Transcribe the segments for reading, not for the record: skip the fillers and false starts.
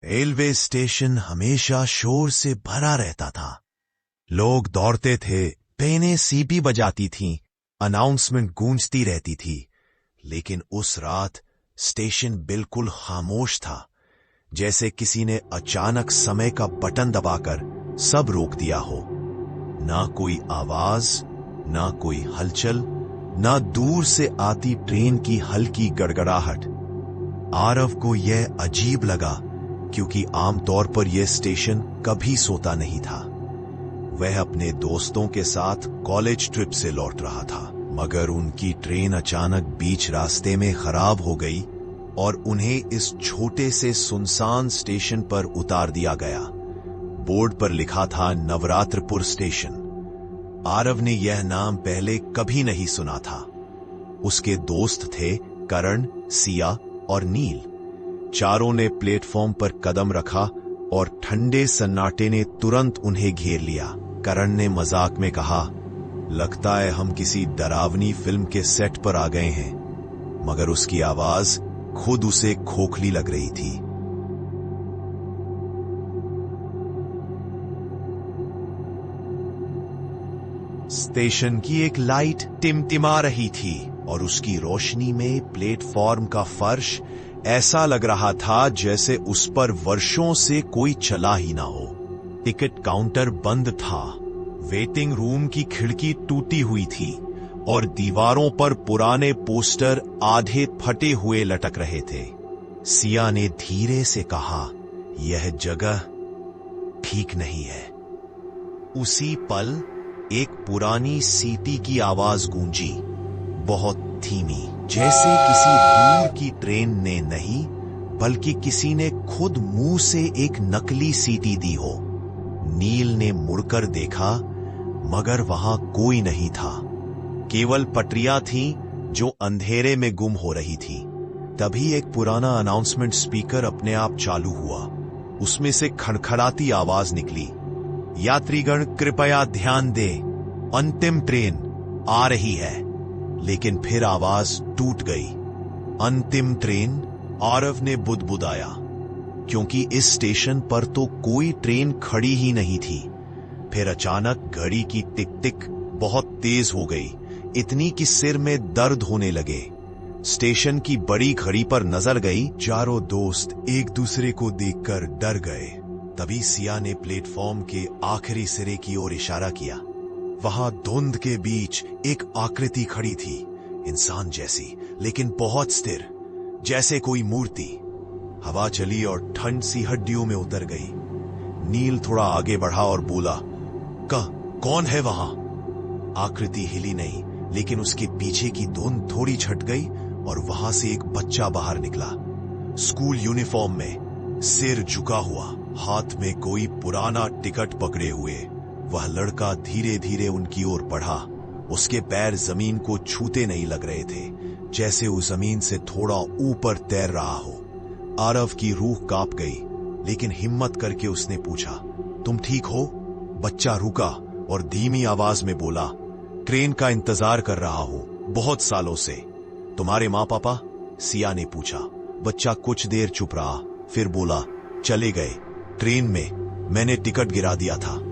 Railway station हमेशा शोर से भरा रहता था। लोग दौड़ते थे, ट्रेनें सीटी बजाती थीं, अनाउंसमेंट गूंजती रहती थी। लेकिन उस रात स्टेशन बिल्कुल खामोश था, जैसे किसी ने अचानक समय का बटन दबाकर सब रोक दिया हो। ना कोई आवाज, ना कोई हलचल, ना दूर से आती ट्रेन की हल्की गड़गड़ाहट। आरव को यह अजीब लगा, क्योंकि आमतौर पर यह स्टेशन कभी सोता नहीं था। वह अपने दोस्तों के साथ कॉलेज ट्रिप से लौट रहा था, मगर उनकी ट्रेन अचानक बीच रास्ते में खराब हो गई और उन्हें इस छोटे से सुनसान स्टेशन पर उतार दिया गया। बोर्ड पर लिखा था नवरात्रपुर स्टेशन। आरव ने यह नाम पहले कभी नहीं सुना था। उसके दोस्त थे करण, सिया और नील। चारों ने प्लेटफॉर्म पर कदम रखा और ठंडे सन्नाटे ने तुरंत उन्हें घेर लिया। करण ने मजाक में कहा, लगता है हम किसी डरावनी फिल्म के सेट पर आ गए हैं, मगर उसकी आवाज खुद उसे खोखली लग रही थी। स्टेशन की एक लाइट टिमटिमा रही थी और उसकी रोशनी में प्लेटफॉर्म का फर्श ऐसा लग रहा था जैसे उस पर वर्षों से कोई चला ही ना हो। टिकट काउंटर बंद था, वेटिंग रूम की खिड़की टूटी हुई थी और दीवारों पर पुराने पोस्टर आधे फटे हुए लटक रहे थे। सिया ने धीरे से कहा, यह जगह ठीक नहीं है। उसी पल एक पुरानी सीटी की आवाज गूंजी, बहुत धीमी, जैसे किसी दूर की ट्रेन ने नहीं, बल्कि किसी ने खुद मुंह से एक नकली सीटी दी हो। नील ने मुड़कर देखा, मगर वहां कोई नहीं था। केवल पटरियां थीं जो अंधेरे में गुम हो रही थी। तभी एक पुराना अनाउंसमेंट स्पीकर अपने आप चालू हुआ। उसमें से खड़खड़ाती आवाज निकली, यात्रीगण कृपया ध्यान दें, अंतिम ट्रेन आ रही है। लेकिन फिर आवाज टूट गई। अंतिम ट्रेन? आरव ने बुदबुदाया, क्योंकि इस स्टेशन पर तो कोई ट्रेन खड़ी ही नहीं थी। फिर अचानक घड़ी की टिक टिक बहुत तेज हो गई, इतनी कि सिर में दर्द होने लगे। स्टेशन की बड़ी घड़ी पर नजर गई। चारों दोस्त एक दूसरे को देखकर डर गए। तभी सिया ने प्लेटफॉर्म के आखिरी सिरे की ओर इशारा किया। वहां धुंध के बीच एक आकृति खड़ी थी, इंसान जैसी, लेकिन बहुत स्थिर, जैसे कोई मूर्ति। हवा चली और ठंड सी हड्डियों में उतर गई। नील थोड़ा आगे बढ़ा और बोला, कौन है वहां? आकृति हिली नहीं, लेकिन उसके पीछे की धुंध थोड़ी छट गई और वहां से एक बच्चा बाहर निकला, स्कूल यूनिफॉर्म में, सिर झुका हुआ, हाथ में कोई पुराना टिकट पकड़े हुए। वह लड़का धीरे धीरे उनकी ओर बढ़ा। उसके पैर जमीन को छूते नहीं लग रहे थे, जैसे वो जमीन से थोड़ा ऊपर तैर रहा हो। आरव की रूह कांप गई, लेकिन हिम्मत करके उसने पूछा, तुम ठीक हो? बच्चा रुका और धीमी आवाज में बोला, ट्रेन का इंतजार कर रहा हूं, बहुत सालों से। तुम्हारे माँ पापा? सिया ने पूछा। बच्चा कुछ देर चुप रहा, फिर बोला, चले गए ट्रेन में, मैंने टिकट गिरा दिया था।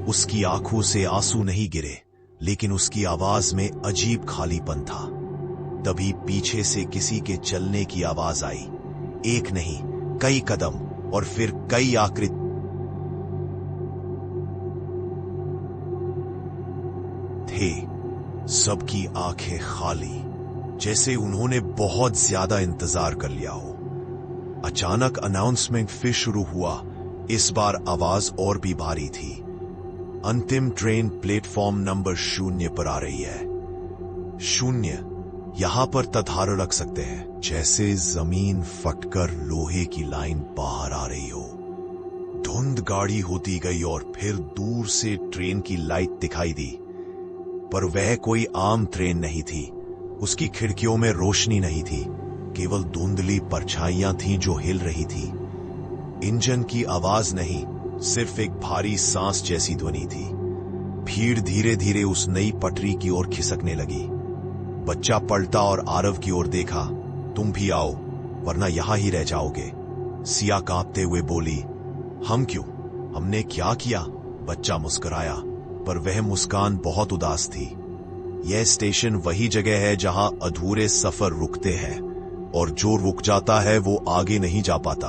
उसकी आंखों से आंसू नहीं गिरे, लेकिन उसकी आवाज में अजीब खालीपन था। तभी पीछे से किसी के चलने की आवाज आई। एक नहीं, कई कदम, और फिर कई आकृति थे। सबकी आंखें खाली, जैसे उन्होंने बहुत ज्यादा इंतजार कर लिया हो। अचानक अनाउंसमेंट फिर शुरू हुआ। इस बार आवाज और भी भारी थी। अंतिम ट्रेन प्लेटफॉर्म नंबर 0 पर आ रही है। 0, यहां पर तथारो रख सकते हैं, जैसे जमीन फटकर लोहे की लाइन बाहर आ रही हो। धुंध गाढ़ी होती गई और फिर दूर से ट्रेन की लाइट दिखाई दी, पर वह कोई आम ट्रेन नहीं थी। उसकी खिड़कियों में रोशनी नहीं थी, केवल धुंधली परछाइयां थीं जो हिल रही थी। इंजन की आवाज नहीं, सिर्फ एक भारी सांस जैसी ध्वनि थी। भीड़ धीरे धीरे उस नई पटरी की ओर खिसकने लगी। बच्चा पलटा और आरव की ओर देखा, तुम भी आओ, वरना यहां ही रह जाओगे। सिया कांपते हुए बोली, हम क्यों? हमने क्या किया? बच्चा मुस्कुराया, पर वह मुस्कान बहुत उदास थी। यह स्टेशन वही जगह है जहां अधूरे सफर रुकते हैं और जो रुक जाता है वो आगे नहीं जा पाता।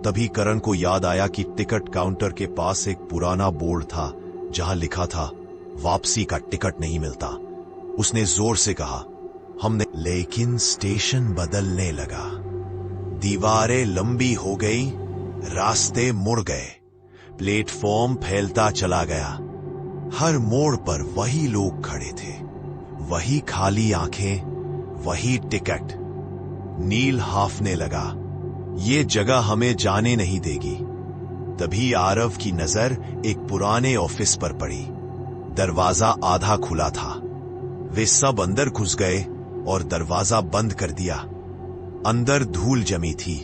तभी करण को याद आया कि टिकट काउंटर के पास एक पुराना बोर्ड था जहां लिखा था, वापसी का टिकट नहीं मिलता। उसने जोर से कहा, हमने। लेकिन स्टेशन बदलने लगा। दीवारें लंबी हो गई, रास्ते मुड़ गए, प्लेटफॉर्म फैलता चला गया। हर मोड़ पर वही लोग खड़े थे, वही खाली आंखें, वही टिकट। नील हाफने लगा, ये जगह हमें जाने नहीं देगी। तभी आरव की नजर एक पुराने ऑफिस पर पड़ी। दरवाजा आधा खुला था। वे सब अंदर घुस गए और दरवाजा बंद कर दिया। अंदर धूल जमी थी,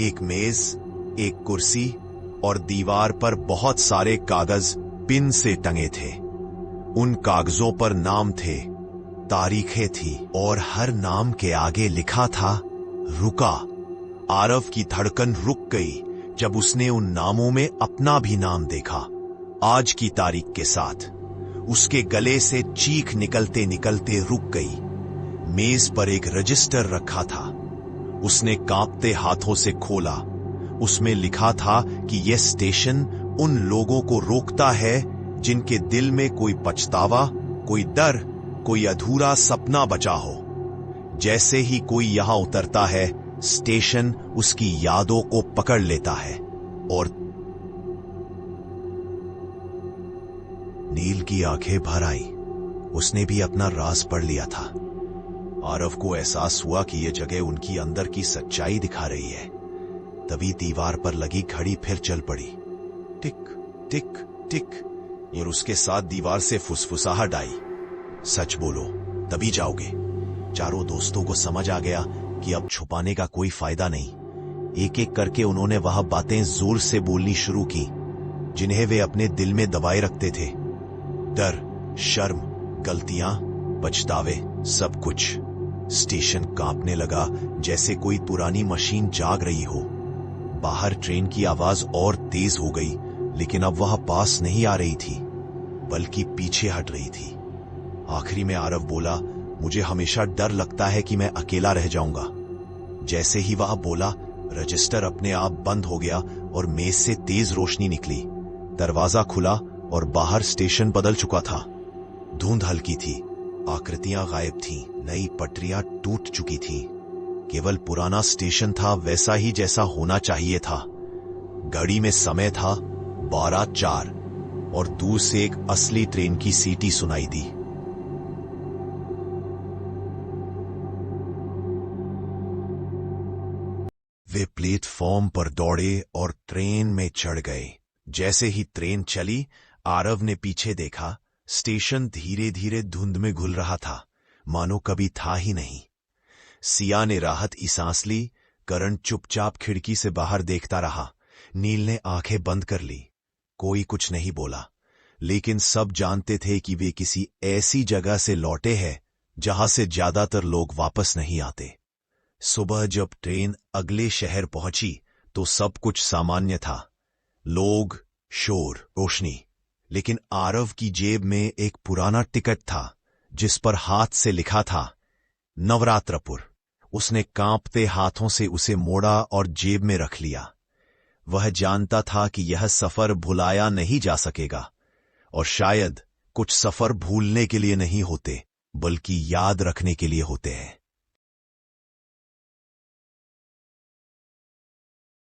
एक मेज, एक कुर्सी और दीवार पर बहुत सारे कागज पिन से टंगे थे। उन कागजों पर नाम थे, तारीखें थी और हर नाम के आगे लिखा था, रुका। आरव की धड़कन रुक गई जब उसने उन नामों में अपना भी नाम देखा। आज की तारीख के साथ उसके गले से चीख निकलते निकलते रुक गई। मेज पर एक रजिस्टर रखा था। उसने कांपते हाथों से खोला। उसमें लिखा था कि यह स्टेशन उन लोगों को रोकता है जिनके दिल में कोई पछतावा, कोई डर, कोई अधूरा सपना बचा हो। जैसे ही कोई यहां उतरता है, स्टेशन उसकी यादों को पकड़ लेता है। और नील की आंखें भर आई। उसने भी अपना राज पढ़ लिया था। आरव को एहसास हुआ कि यह जगह उनकी अंदर की सच्चाई दिखा रही है। तभी दीवार पर लगी घड़ी फिर चल पड़ी, टिक टिक टिक, और उसके साथ दीवार से फुसफुसाहट आई, सच बोलो तभी जाओगे। चारों दोस्तों को समझ आ गया कि अब छुपाने का कोई फायदा नहीं। एक एक करके उन्होंने वह बातें जोर से बोलनी शुरू की जिन्हें वे अपने दिल में दबाए रखते थे। डर, शर्म, गलतियां, पछतावे, सब कुछ। स्टेशन कांपने लगा जैसे कोई पुरानी मशीन जाग रही हो। बाहर ट्रेन की आवाज और तेज हो गई, लेकिन अब वह पास नहीं आ रही थी बल्कि पीछे हट रही थी। आखिरी में आरव बोला, मुझे हमेशा डर लगता है कि मैं अकेला रह जाऊंगा। जैसे ही वह बोला, रजिस्टर अपने आप बंद हो गया और मेज से तेज रोशनी निकली। दरवाजा खुला और बाहर स्टेशन बदल चुका था। धुंध हल्की थी, आकृतियां गायब थीं, नई पटरियां टूट चुकी थीं। केवल पुराना स्टेशन था वैसा ही जैसा होना चाहिए था। घड़ी में समय था 12:04 और दूर से एक असली ट्रेन की सीटी सुनाई दी। वे प्लेटफॉर्म पर दौड़े और ट्रेन में चढ़ गए। जैसे ही ट्रेन चली, आरव ने पीछे देखा। स्टेशन धीरे धीरे धुंध में घुल रहा था, मानो कभी था ही नहीं। सिया ने राहत की सांस ली। करण चुपचाप खिड़की से बाहर देखता रहा। नील ने आंखें बंद कर ली। कोई कुछ नहीं बोला, लेकिन सब जानते थे कि वे किसी ऐसी जगह से लौटे हैं जहां से ज्यादातर लोग वापस नहीं आते। सुबह जब ट्रेन अगले शहर पहुंची तो सब कुछ सामान्य था। लोग, शोर, रोशनी। लेकिन आरव की जेब में एक पुराना टिकट था जिस पर हाथ से लिखा था, नवरात्रपुर। उसने कांपते हाथों से उसे मोड़ा और जेब में रख लिया। वह जानता था कि यह सफर भुलाया नहीं जा सकेगा, और शायद कुछ सफर भूलने के लिए नहीं होते बल्कि याद रखने के लिए होते हैं।